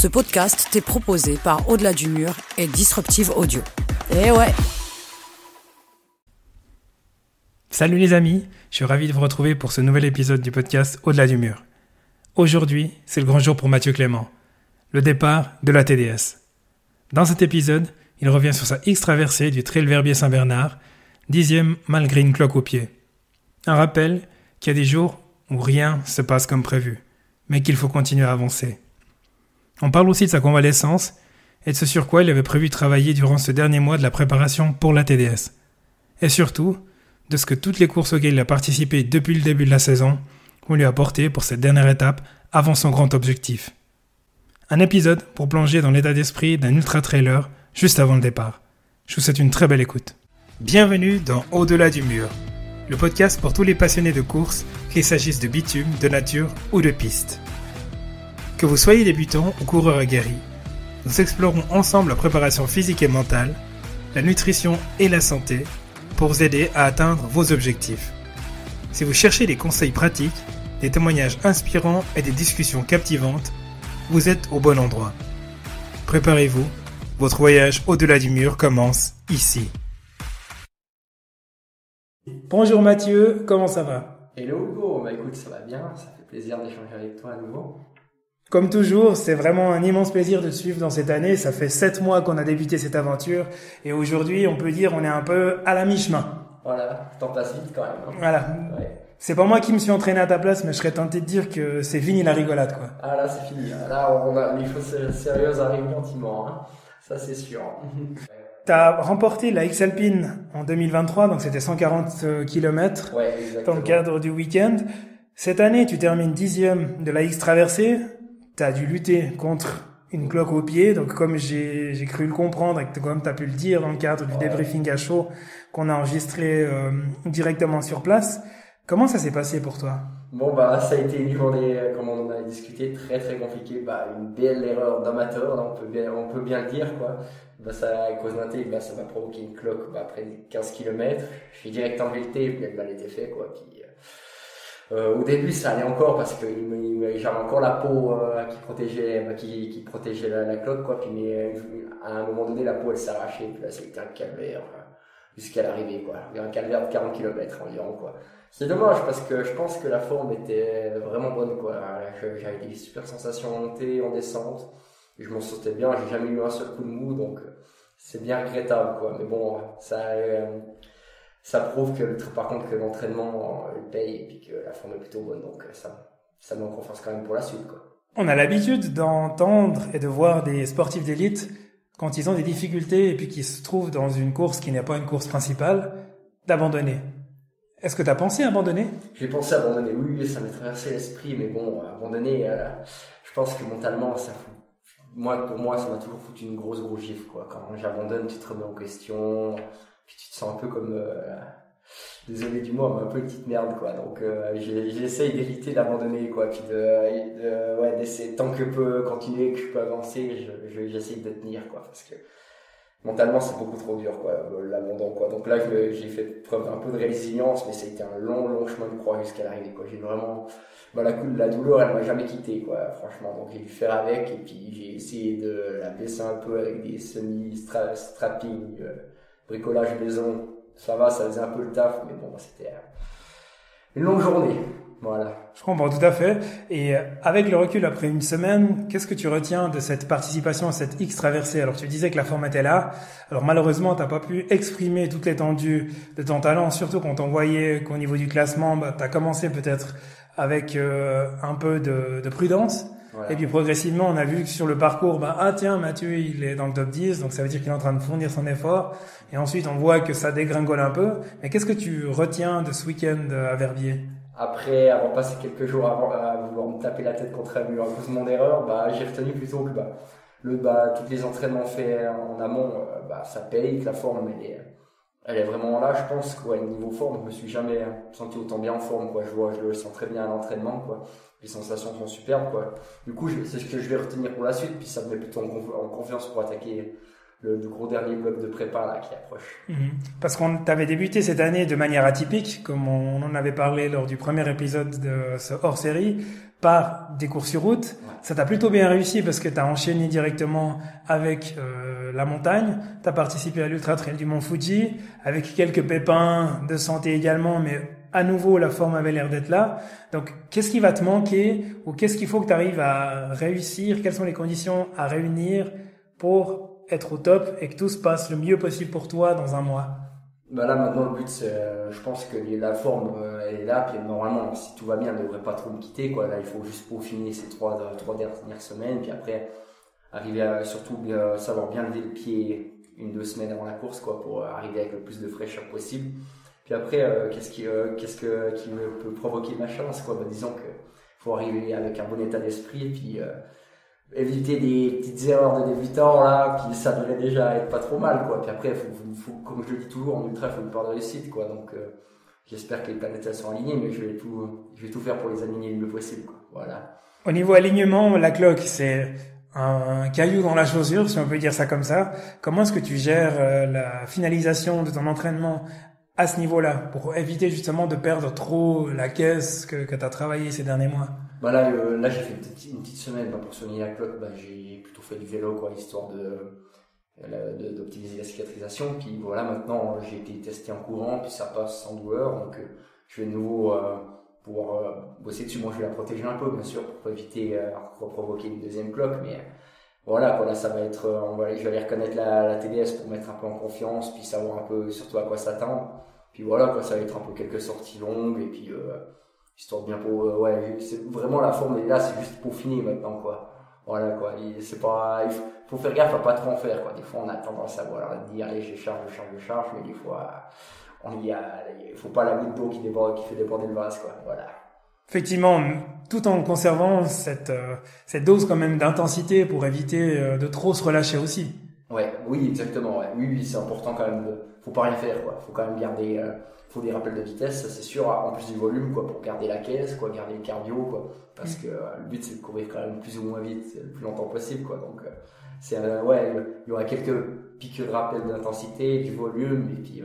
Ce podcast t'est proposé par Au-delà du mur et Disruptive Audio. Eh ouais! Salut les amis, je suis ravi de vous retrouver pour ce nouvel épisode du podcast Au-delà du mur. Aujourd'hui, c'est le grand jour pour Mathieu Clément, le départ de la TDS. Dans cet épisode, il revient sur sa X-traversée du Trail Verbier Saint-Bernard, 10e malgré une cloque au pied. Un rappel qu'il y a des jours où rien se passe comme prévu, mais qu'il faut continuer à avancer. On parle aussi de sa convalescence et de ce sur quoi il avait prévu travailler durant ce dernier mois de la préparation pour la TDS. Et surtout, de ce que toutes les courses auxquelles il a participé depuis le début de la saison vont lui apporter pour cette dernière étape avant son grand objectif. Un épisode pour plonger dans l'état d'esprit d'un ultra-trailer juste avant le départ. Je vous souhaite une très belle écoute. Bienvenue dans Au-delà du mur, le podcast pour tous les passionnés de course, qu'il s'agisse de bitume, de nature ou de piste. Que vous soyez débutant ou coureur aguerri, nous explorons ensemble la préparation physique et mentale, la nutrition et la santé pour vous aider à atteindre vos objectifs. Si vous cherchez des conseils pratiques, des témoignages inspirants et des discussions captivantes, vous êtes au bon endroit. Préparez-vous, votre voyage au-delà du mur commence ici. Bonjour Mathieu, comment ça va? Hello Hugo, bah écoute, ça va bien, ça fait plaisir d'échanger avec toi à nouveau. Comme toujours, c'est vraiment un immense plaisir de te suivre dans cette année. Ça fait 7 mois qu'on a débuté cette aventure et aujourd'hui, on peut dire on est un peu à la mi-chemin. Voilà, le temps passe vite quand même. Hein. Voilà. Ouais. C'est pas moi qui me suis entraîné à ta place, mais je serais tenté de dire que c'est fini la rigolade, quoi. Ah là, c'est fini. Là, les choses sérieuses arrivent gentiment. Hein. Ça, c'est sûr. T'as remporté la X-Alpine en 2023, donc c'était 140 km ouais, exactement. Dans le cadre du week-end. Cette année, tu termines 10e de la X-Traversée. T'as dû lutter contre une cloque au pied, donc comme j'ai cru le comprendre et que comme t'as pu le dire dans le cadre du débriefing à chaud qu'on a enregistré directement sur place, comment ça s'est passé pour toi? Bon bah ça a été une journée, comme on en a discuté, très très compliquée, une belle erreur d'amateur, là, on peut bien le dire quoi. Ça, à cause d'un tape, ça m'a provoqué une cloque après 15 km. J'ai direct enlevé le tape, mais le mal était fait quoi. Puis, au début ça allait encore parce que j'avais encore la peau qui protégeait la cloque quoi. Puis mais à un moment donné la peau elle s'arrachait. Puis là c'était un calvaire jusqu'à l'arrivée quoi. Il y a un calvaire de 40 km environ quoi. C'est dommage parce que je pense que la forme était vraiment bonne quoi. J'avais des super sensations en montée, en descente. Je m'en sortais bien, j'ai jamais eu un seul coup de mou donc c'est bien regrettable quoi. Mais bon ça prouve par contre que l'entraînement le paye et puis que la forme est plutôt bonne donc ça me rend confiance quand même pour la suite quoi. On a l'habitude d'entendre et de voir des sportifs d'élite quand ils ont des difficultés et puis qu'ils se trouvent dans une course qui n'est pas une course principale, d'abandonner. Est-ce que tu as pensé à abandonner? J'ai pensé à abandonner, oui, ça m'est traversé l'esprit, mais bon, abandonner, je pense que mentalement, pour moi, ça m'a toujours foutu une grosse gifle, quoi. Quand j'abandonne, tu te remets en question, puis tu te sens un peu comme, désolé du mot, mais un peu une petite merde, quoi. Donc, j'essaye d'éviter d'abandonner, quoi, puis d'essayer, tant que je peux continuer, que je peux avancer, j'essaye de tenir, quoi, parce que mentalement c'est beaucoup trop dur quoi l'abandon quoi. Donc là j'ai fait preuve un peu de résilience mais ça a été un long chemin de croix jusqu'à l'arrivée quoi. J'ai vraiment la douleur elle m'a jamais quitté quoi franchement. Donc j'ai dû faire avec et puis j'ai essayé de la baisser un peu avec des semi-strapping, bricolage maison. Ça faisait un peu le taf mais bon c'était une longue journée. Voilà. Je comprends tout à fait. Et avec le recul après une semaine, qu'est-ce que tu retiens de cette participation à cette X-traversée? Alors tu disais que la forme était là. Alors malheureusement, t'as pas pu exprimer toute l'étendue de ton talent, surtout quand on voyait qu'au niveau du classement, t'as commencé peut-être avec un peu de prudence. Voilà. Et puis progressivement, on a vu que sur le parcours, tiens, Mathieu, il est dans le top 10, donc ça veut dire qu'il est en train de fournir son effort. Et ensuite, on voit que ça dégringole un peu. Mais qu'est-ce que tu retiens de ce week-end à Verbier? Après avoir passé quelques jours à vouloir me taper la tête contre un mur à cause de mon erreur, j'ai retenu plutôt que tous les entraînements faits en amont, ça paye, que la forme elle est vraiment là. Je pense que niveau forme, je me suis jamais senti autant bien en forme quoi. Je le sens très bien à l'entraînement quoi. Les sensations sont superbes quoi. Du coup, c'est ce que je vais retenir pour la suite, puis ça me met plutôt en confiance pour attaquer le gros dernier bloc de prépa là qui approche. Parce qu'on t'avait débuté cette année de manière atypique, comme on en avait parlé lors du premier épisode de ce hors-série, par des courses sur route. Ouais. Ça t'a plutôt bien réussi parce que t'as enchaîné directement avec la montagne. T'as participé à l'Ultra Trail du Mont Fuji, avec quelques pépins de santé également, mais à nouveau la forme avait l'air d'être là. Donc qu'est-ce qui va te manquer ou qu'est-ce qu'il faut que tu arrives à réussir? Quelles sont les conditions à réunir pour être au top et que tout se passe le mieux possible pour toi dans un mois? Bah là maintenant le but c'est, je pense que la forme elle est là, puis normalement si tout va bien elle devrait pas trop me quitter quoi. Là il faut juste peaufiner ces trois dernières semaines, puis après arriver à surtout savoir bien lever le pied 1-2 semaines avant la course quoi, pour arriver avec le plus de fraîcheur possible. Puis après qu'est-ce qui peut provoquer ma chance quoi, bah, disons que faut arriver avec un bon état d'esprit, et puis éviter des petites erreurs de débutant là, puis ça devrait déjà être pas trop mal quoi. Puis après faut comme je le dis toujours en ultra, il faut une part de réussite quoi. Donc j'espère que les planètes elles sont alignées, mais je vais tout faire pour les aligner le mieux possible quoi. Voilà. Au niveau alignement, la cloque c'est un caillou dans la chaussure, si on peut dire ça comme ça. Comment est-ce que tu gères la finalisation de ton entraînement à ce niveau-là, pour éviter justement de perdre trop la caisse que tu as travaillé ces derniers mois? Bah là j'ai fait une petite semaine pour soigner la cloque. Bah j'ai plutôt fait du vélo quoi, histoire d'optimiser la cicatrisation. Puis voilà, maintenant j'ai été testé en courant, puis ça passe sans douleur, donc je vais de nouveau pouvoir bosser dessus. Moi je vais la protéger un peu bien sûr pour éviter de provoquer une deuxième cloque, mais voilà quoi, là ça va être je vais aller reconnaître la TDS pour mettre un peu en confiance, puis savoir un peu surtout à quoi s'attendre. Puis voilà quoi, ça va être un peu quelques sorties longues, et puis histoire de bien pour c'est vraiment la forme est là, c'est juste pour finir maintenant quoi. Voilà quoi, c'est pas, il faut faire gaffe à pas trop en faire quoi. Des fois on a tendance à dire allez je charge, mais des fois il faut pas la goutte d'eau qui fait déborder le vase quoi. Voilà. Effectivement, tout en conservant cette dose quand même d'intensité pour éviter de trop se relâcher aussi. Ouais, oui, exactement, ouais. Oui, c'est important quand même faut pas rien faire quoi. Faut quand même garder, faut des rappels de vitesse, ça c'est sûr, en plus du volume quoi, pour garder la caisse quoi, garder le cardio quoi. Parce que le but c'est de courir quand même plus ou moins vite, le plus longtemps possible quoi. Donc, il y aura quelques piqûres de rappel d'intensité, du volume, et puis,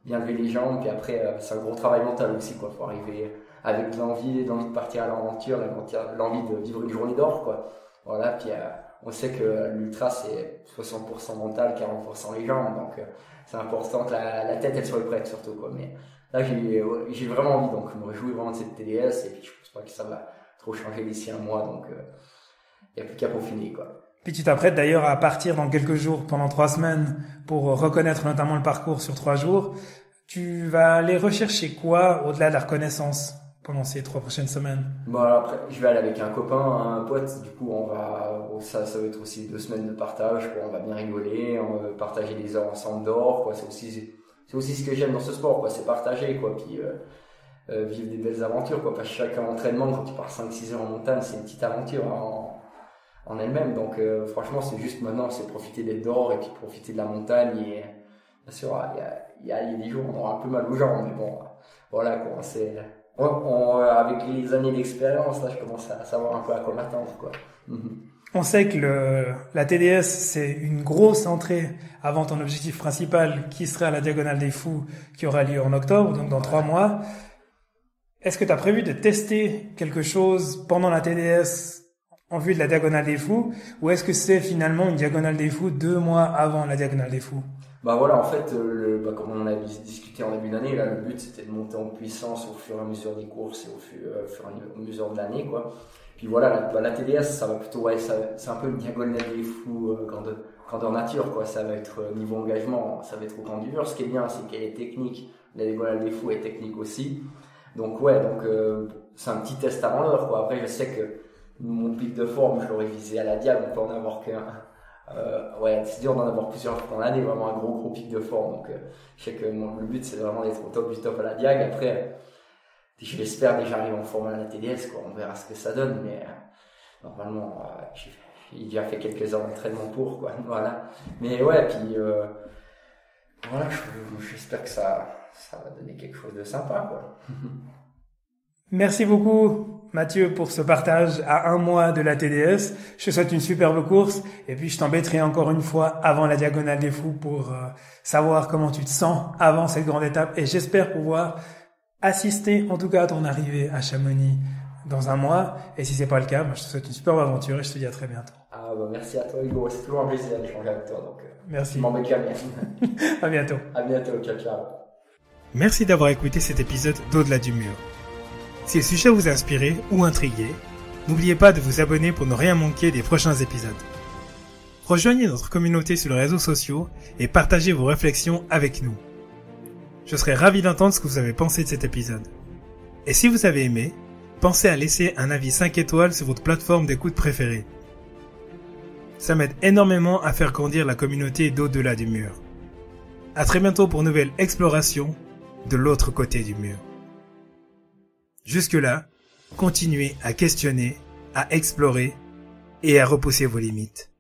bien lever les jambes, puis après, c'est un gros travail mental aussi quoi. Faut arriver avec de l'envie de partir à l'aventure, l'envie de vivre une journée d'or quoi. Voilà, puis on sait que l'ultra c'est 60% mental, 40% les jambes, donc c'est important que la tête elle soit prête surtout quoi. Mais là j'ai vraiment envie, donc je me réjouis vraiment de cette TDS, et puis je pense pas que ça va trop changer d'ici un mois, donc il n'y a plus qu'à peaufiner quoi. Puis tu t'apprêtes d'ailleurs à partir dans quelques jours, pendant 3 semaines, pour reconnaître notamment le parcours sur 3 jours. Tu vas aller rechercher quoi au-delà de la reconnaissance pendant ces 3 prochaines semaines? Bon, alors après, je vais aller avec un copain, un pote. Du coup, ça va être aussi 2 semaines de partage, quoi. On va bien rigoler, on va partager des heures ensemble dehors, quoi. C'est aussi ce que j'aime dans ce sport, quoi. C'est partager, quoi. Puis, vivre des belles aventures, quoi. Parce que chaque entraînement, quand tu pars 5-6 heures en montagne, c'est une petite aventure en elle-même. Donc, franchement, c'est juste maintenant, c'est profiter d'être dehors et puis profiter de la montagne. Et, bien sûr, il y a des jours où on aura un peu mal aux jambes, mais bon, voilà, quoi. Avec les années d'expérience, là, je commence à savoir un peu à quoi m'attendre, quoi. On sait que la TDS, c'est une grosse entrée avant ton objectif principal, qui serait à la Diagonale des Fous, qui aura lieu en octobre, donc dans 3 mois. Est-ce que tu as prévu de tester quelque chose pendant la TDS en vue de la Diagonale des Fous, ou est-ce que c'est finalement une Diagonale des Fous 2 mois avant la Diagonale des Fous? Bah voilà, en fait, comme on a discuté en début d'année, là, le but c'était de monter en puissance au fur et à mesure des courses et au fur et à mesure de l'année, quoi. Puis voilà, la TDS, ça va plutôt, c'est un peu une Diagonale des Fous grandeur nature, quoi. Ça va être niveau engagement, ça va être autant dur. Ce qui est bien, c'est qu'elle est technique. La Diagonale des Fous est technique aussi. Donc c'est un petit test avant l'heure, quoi. Après, je sais que mon pic de forme, je l'aurais visé à la Diag, on peut en avoir qu'un. C'est dur d'en avoir plusieurs dans l'année, vraiment un gros pic de forme. Donc, je sais que le but c'est vraiment d'être au top du top à la Diag. Après, je l'espère déjà arriver en forme à la TDS, quoi. On verra ce que ça donne, mais normalement, j'ai déjà fait quelques heures d'entraînement pour, quoi. Voilà. Mais ouais, puis voilà, j'espère que ça va donner quelque chose de sympa, quoi. Merci beaucoup, Mathieu, pour ce partage à 1 mois de la TDS. Je te souhaite une superbe course et puis je t'embêterai encore une fois avant la Diagonale des Fous pour savoir comment tu te sens avant cette grande étape et j'espère pouvoir assister en tout cas à ton arrivée à Chamonix dans 1 mois. Et si c'est pas le cas, je te souhaite une superbe aventure et je te dis à très bientôt. Merci à toi Hugo, c'est toujours un plaisir d'échanger avec toi. Donc, merci. Je m'en mets qu'à bien. À bientôt. À bientôt, ciao ciao. Merci d'avoir écouté cet épisode d'Au-delà du mur. Si le sujet vous a inspiré ou intrigué, n'oubliez pas de vous abonner pour ne rien manquer des prochains épisodes. Rejoignez notre communauté sur les réseaux sociaux et partagez vos réflexions avec nous. Je serai ravi d'entendre ce que vous avez pensé de cet épisode. Et si vous avez aimé, pensez à laisser un avis 5 étoiles sur votre plateforme d'écoute préférée. Ça m'aide énormément à faire grandir la communauté d'Au-delà du mur. À très bientôt pour une nouvelle exploration de l'autre côté du mur. Jusque-là, continuez à questionner, à explorer et à repousser vos limites.